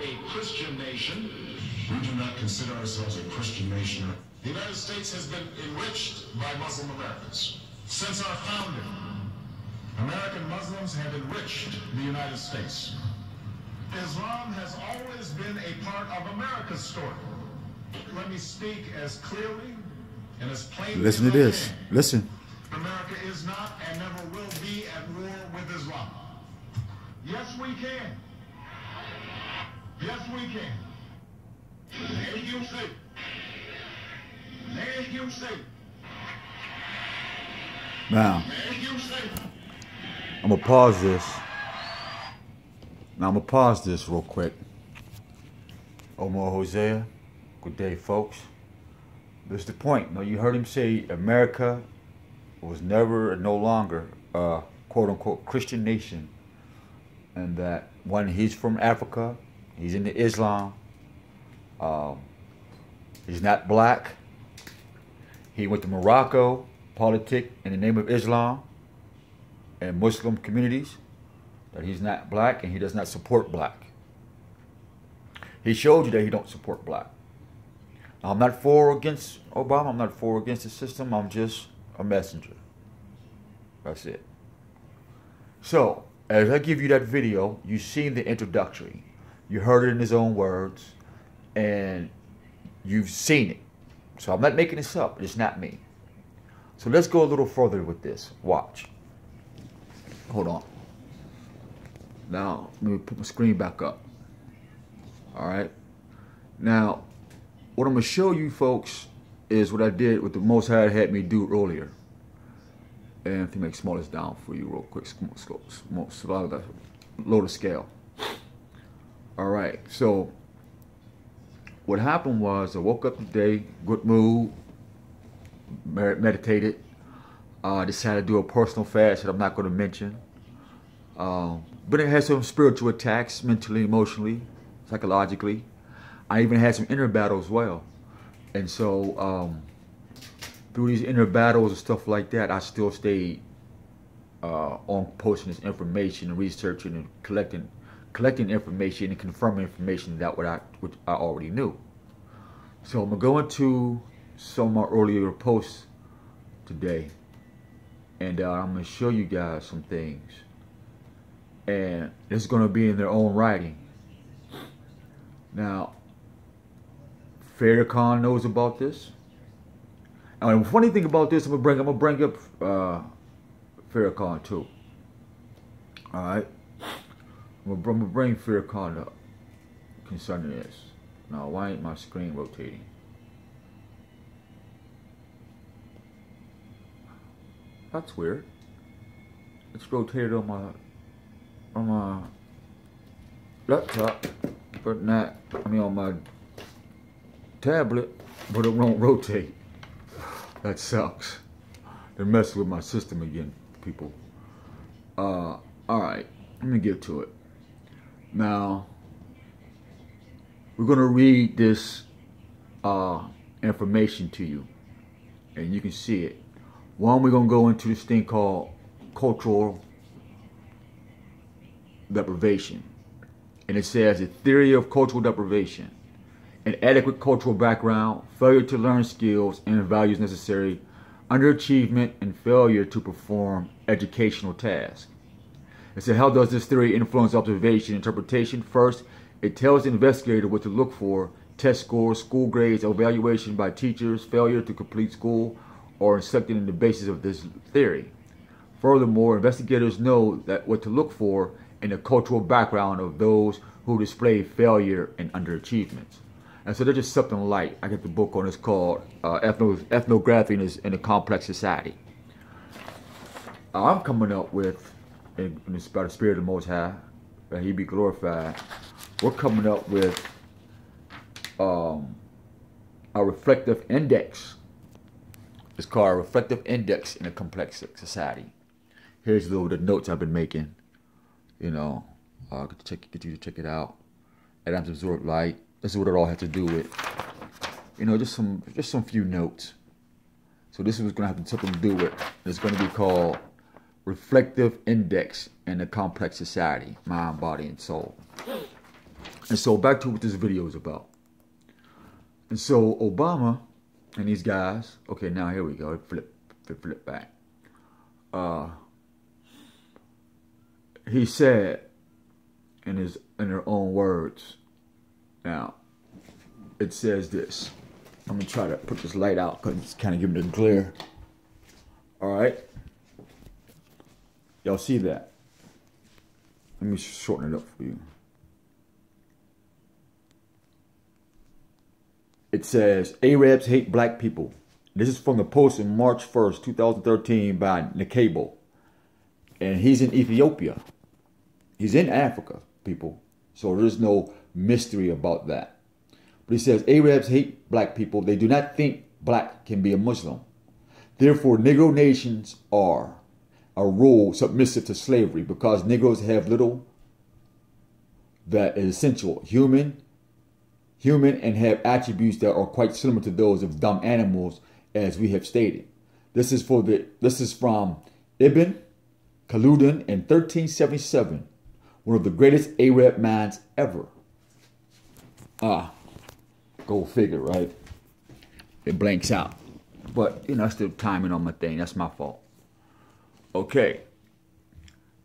a Christian nation. We do not consider ourselves a Christian nation. The United States has been enriched by Muslim Americans. Since our founding, American Muslims have enriched the United States. Islam has always been a part of America's story. Let me speak as clearly and as plainly Listen to this. Listen. America is not and never will be at war with Islam. Yes, we can. Yes, we can. Make you say. Make you say. Now, Make you say. I'm going to pause this. Now, I'm going to pause this real quick. Omar Hosea, good day, folks. This is the point. Now, you heard him say America was never and no longer a quote-unquote Christian nation. And that when he's from Africa, he's into Islam. He's not black. He went to Morocco, politic in the name of Islam and Muslim communities. That he's not black and he does not support black. He showed you that he don't support black. Now, I'm not for or against Obama. I'm not for or against the system. I'm just a messenger. That's it. So, as I give you that video, you've seen the introductory. You heard it in his own words. And you've seen it. So I'm not making this up. It's not me. So let's go a little further with this. Watch. Hold on. Now, let me put my screen back up. All right. Now, what I'm going to show you folks is what I did with the Most High had me do earlier. And if you make small this down for you real quick. Low the scale. All right. So what happened was I woke up today, good mood, meditated. Decided to do a personal fast that I'm not going to mention. But it had some spiritual attacks, mentally, emotionally, psychologically. I even had some inner battles as well. And so through these inner battles and stuff like that, I still stayed on posting this information and researching and collecting information and confirming information that what I already knew. So I'm going to go into some of my earlier posts today. And I'm going to show you guys some things. And it's going to be in their own writing. Now, Farrakhan knows about this. And the funny thing about this, I'm gonna bring up Farrakhan too. All right, I'm gonna bring Farrakhan up concerning this. Now, why ain't my screen rotating? That's weird. It's rotated on my laptop, but not, on my tablet, but it won't rotate. That sucks. They're messing with my system again, people. Alright, let me get to it. Now, we're gonna read this information to you, and you can see it. One, we're gonna go into this thing called cultural deprivation. And it says the theory of cultural deprivation, inadequate cultural background, failure to learn skills and values necessary, underachievement, and failure to perform educational tasks. It said, how does this theory influence observation interpretation? First, it tells the investigator what to look for: test scores, school grades, evaluation by teachers, failure to complete school, or instructed in the basis of this theory. Furthermore, investigators know that what to look for in the cultural background of those who display failure and underachievements. And so they're just something light. I got the book on, it's called Ethnography in a Complex Society. I'm coming up with, in the spirit of the Most High, that He be glorified, we're coming up with a reflective index. It's called a reflective index in a complex society. Here's the notes I've been making. You know, get you to check it out. Adam's absorbed light. This is what it all has to do with. You know, just some few notes. So this is going to have something to do with. It's going to be called Reflective Index in a Complex Society, Mind, Body, and Soul. And so back to what this video is about. And so Obama and these guys, okay, now here we go. Flip back. He said in their own words. Now, it says this. I'm gonna try to put this light out because it's kind of giving it a glare. All right, y'all see that? Let me shorten it up for you. It says, Arabs hate black people. This is from the post on March 1st, 2013 by Nakabo. And he's in Ethiopia. He's in Africa, people. So there's no mystery about that. But he says, Arabs hate black people. They do not think black can be a Muslim. Therefore, Negro nations are a rule submissive to slavery because Negroes have little that is essential, human, and have attributes that are quite similar to those of dumb animals, as we have stated. This is from Ibn Khaldun in 1377, one of the greatest Arab minds ever. Go figure, right? It blanks out. But, you know, that's the timing on my thing. That's my fault. Okay.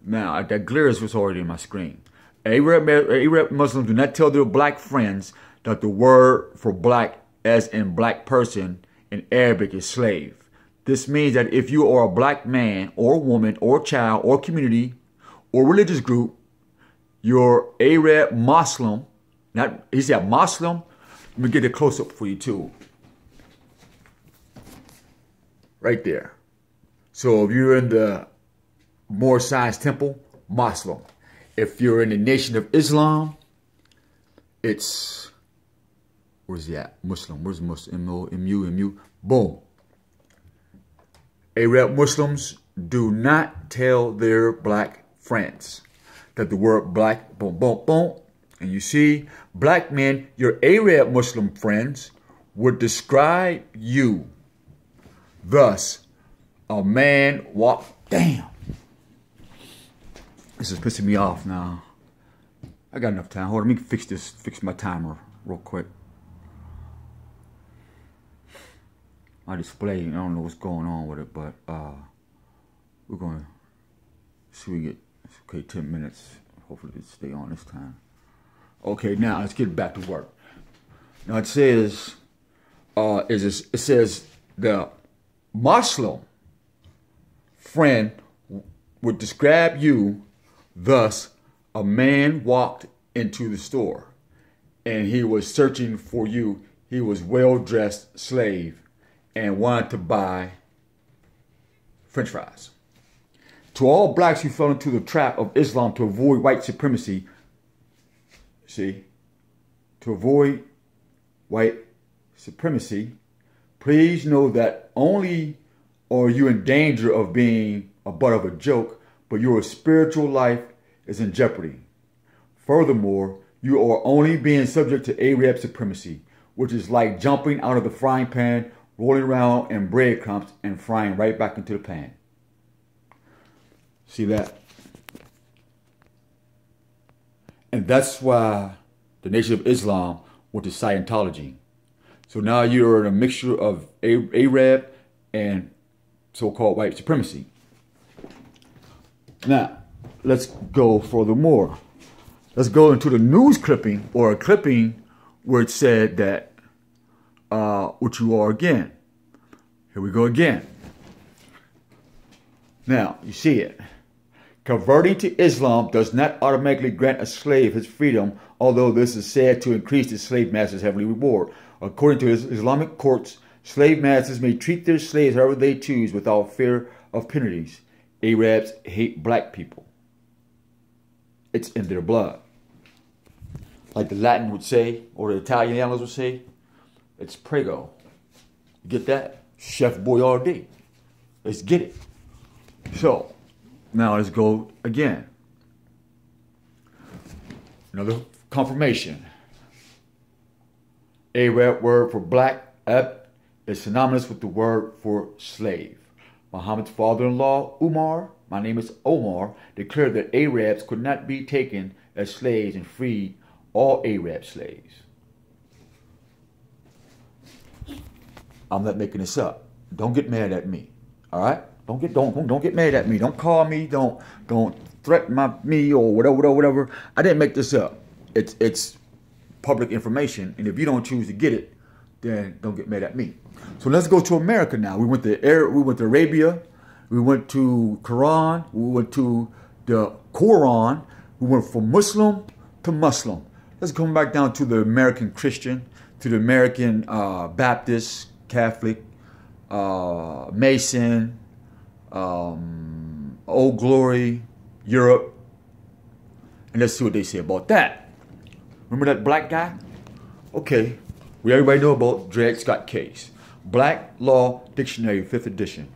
Now, that glare is what's already in my screen. Arab Muslims do not tell their black friends that the word for black, as in black person, in Arabic is slave. This means that if you are a black man or woman or child or community or religious group, you're Arab Muslim. He said Muslim. Let me get a close up for you too. Right there. So if you're in the Moor Science Temple, Muslim. If you're in the Nation of Islam, it's, where's he at? Muslim. Where's Muslim? M-U. Boom. Arab Muslims do not tell their black friends that the word black, boom, boom, boom. And you see, black men, your Arab Muslim friends, would describe you. Thus, a man walk. Damn. This is pissing me off now. I got enough time. Hold on, let me fix my timer real quick. My display, I don't know what's going on with it, but we're going to see we get, okay, 10 minutes. Hopefully it'll stay on this time. Okay, now let's get back to work. Now it says, it says the Muslim friend would describe you. Thus, a man walked into the store and he was searching for you. He was well-dressed slave and wanted to buy French fries. To all blacks who fell into the trap of Islam to avoid white supremacy, see, to avoid white supremacy, please know that only are you in danger of being a butt of a joke, but your spiritual life is in jeopardy. Furthermore, you are only being subject to Arab supremacy, which is like jumping out of the frying pan, rolling around in breadcrumbs, and frying right back into the pan. See that? And that's why the Nation of Islam went to Scientology. So now you're in a mixture of Arab and so-called white supremacy. Now, let's go furthermore. Let's go into the news clipping, or a clipping where it said that what you are again. Here we go again. Now, you see it. Converting to Islam does not automatically grant a slave his freedom, although this is said to increase the slave master's heavenly reward. According to Islamic courts, slave masters may treat their slaves however they choose without fear of penalties. Arabs hate black people. It's in their blood. Like the Latin would say, or the Italians would say, it's prego. You get that? Chef Boyardee. Let's get it. So, now let's go again. Another confirmation. Arab word for black, is synonymous with the word for slave. Muhammad's father-in-law, Umar, my name is Omar, declared that Arabs could not be taken as slaves and freed all Arab slaves. I'm not making this up. Don't get mad at me. All right? Don't get mad at me. Don't call me. Don't threaten me or whatever. I didn't make this up. It's public information, and if you don't choose to get it, then don't get mad at me. So let's go to America now. We went to Arabia, we went to Quran, we went to the Quran, we went from Muslim to Muslim. Let's come back down to the American Christian, to the American Baptist, Catholic, Mason, Old Glory, Europe, and let's see what they say about that. Remember that black guy? Okay, everybody know about Dred Scott case. Black Law Dictionary, 5th edition.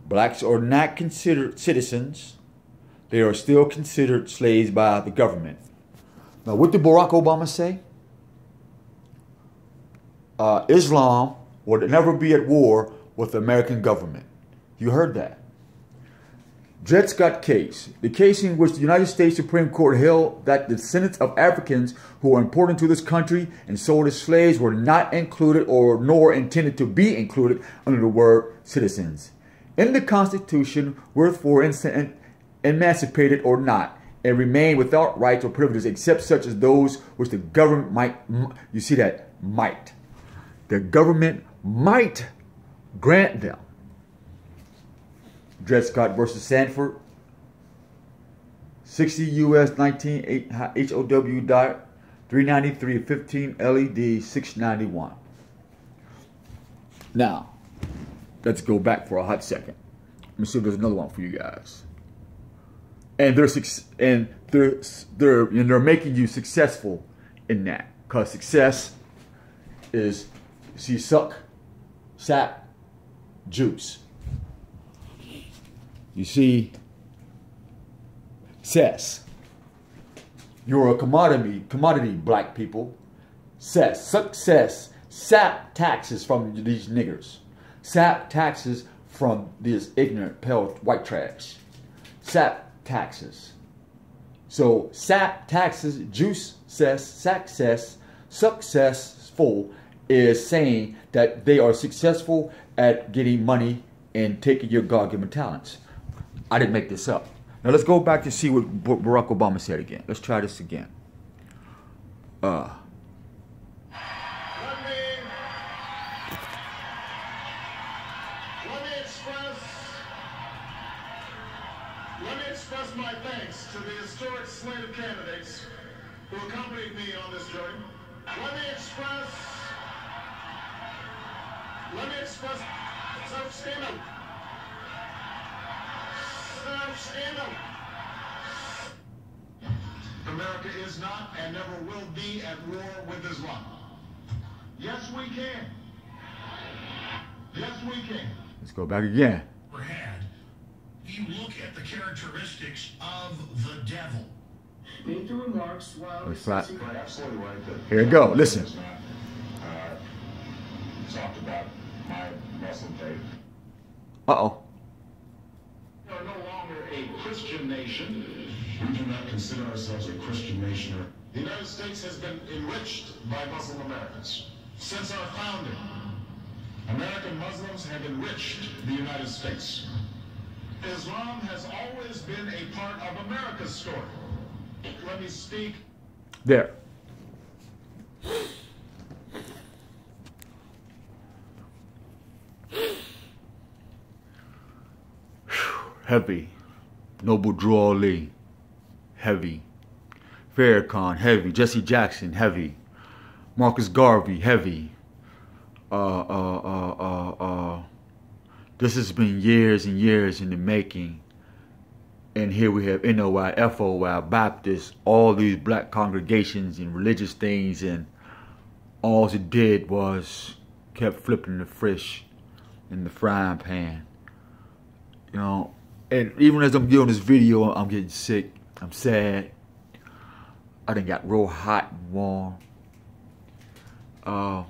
Blacks are not considered citizens. They are still considered slaves by the government. Now, what did Barack Obama say? Islam would never be at war with the American government. You heard that. Dred Scott case, the case in which the United States Supreme Court held that the descendants of Africans who were important to this country and sold as slaves were not included nor intended to be included under the word citizens in the Constitution, were for instance emancipated or not, and remain without rights or privileges except such as those which the government might, you see that, might. The government might grant them. Dred Scott versus Sanford, 60 U.S. 19 HOW dot 393 15 LED 691. Now, let's go back for a hot second. Let me see if there's another one for you guys. And they're making you successful in that, because success is, see, suck, sap, juice. You see, cess. You're a commodity, black people. Cess, success, sap taxes from these niggers. Sap taxes from this ignorant, pale, white trash. Sap taxes. So, sap taxes, juice, cess, success, successful is saying that they are successful at getting money and taking your God-given talents. I didn't make this up. Now let's go back to see what Barack Obama said again. Let's try this again. Let me express my thanks to the historic slate of candidates who accompanied me on this journey. Let me express, stand up. Stand up. America is not and never will be at war with Islam. Yes, we can. Yes, we can. Let's go back again. If you look at the characteristics of the devil. Make the remarks while Absolutely right. Here we go. Listen. Talked about my Muslim faith. Uh-oh. We are no longer a Christian nation. We do not consider ourselves a Christian nation. The United States has been enriched by Muslim Americans. Since our founding, American Muslims have enriched the United States. Islam has always been a part of America's story. Let me speak. There. Heavy. Noble Drew Ali. Heavy. Farrakhan. Heavy. Jesse Jackson. Heavy. Marcus Garvey. Heavy. This has been years and years in the making. And here we have NOI, FOI, Baptist, all these black congregations and religious things, and all it did was kept flipping the fish in the frying pan. You know, and even as I'm doing this video, I'm getting sick. I'm sad. I done got real hot and warm. I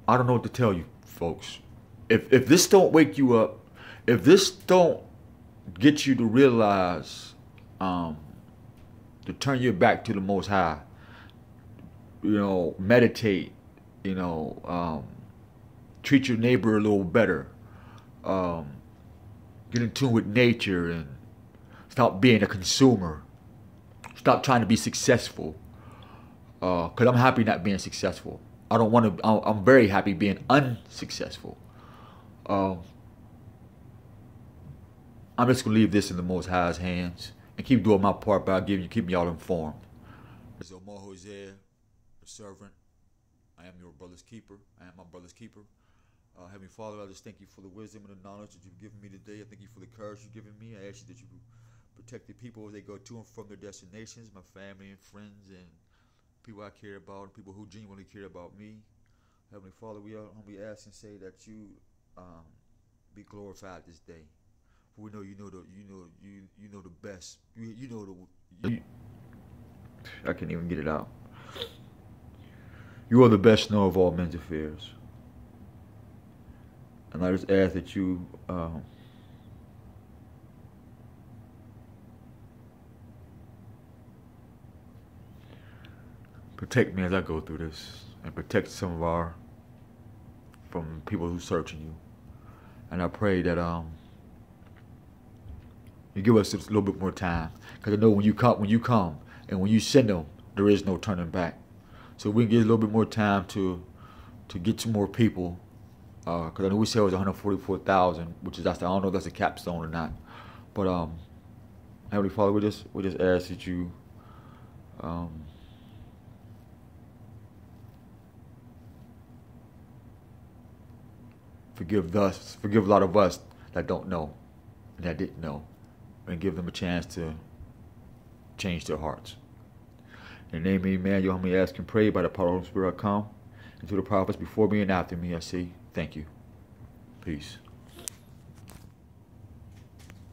don't know what to tell you, folks. If this don't wake you up, if this don't get you to realize the to turn your back to the Most High. You know, meditate. You know, treat your neighbor a little better. Get in tune with nature and stop being a consumer. Stop trying to be successful. Because I'm happy not being successful. I don't want to. I'm very happy being unsuccessful. I'm just gonna leave this in the Most High's hands and keep doing my part by keeping y'all informed. It's Omar Jose, a servant. I am your brother's keeper. I am my brother's keeper. Heavenly Father, I just thank you for the wisdom and the knowledge that you've given me today. I thank you for the courage you've given me. I ask you that you protect the people as they go to and from their destinations, my family and friends and people I care about, and people who genuinely care about me. Heavenly Father, we humbly ask and say that you be glorified this day. For we know you know the best. You know the. I can't even get it out. You are the best knower of all men's affairs. And I just ask that you protect me as I go through this, and protect some of from people who searching you. And I pray that you give us a little bit more time, because I know when you come, and when you send them, there is no turning back. So we can get a little bit more time to get to more people. Because I know we said it was 144,000, which is I don't know if that's a capstone or not. But Heavenly Father, we just ask that you forgive a lot of us that don't know and that didn't know, and give them a chance to change their hearts. In the name of Emmanuel, humbly ask and pray by the power of the Holy Spirit I come, and to the prophets before me and after me I say thank you. Peace.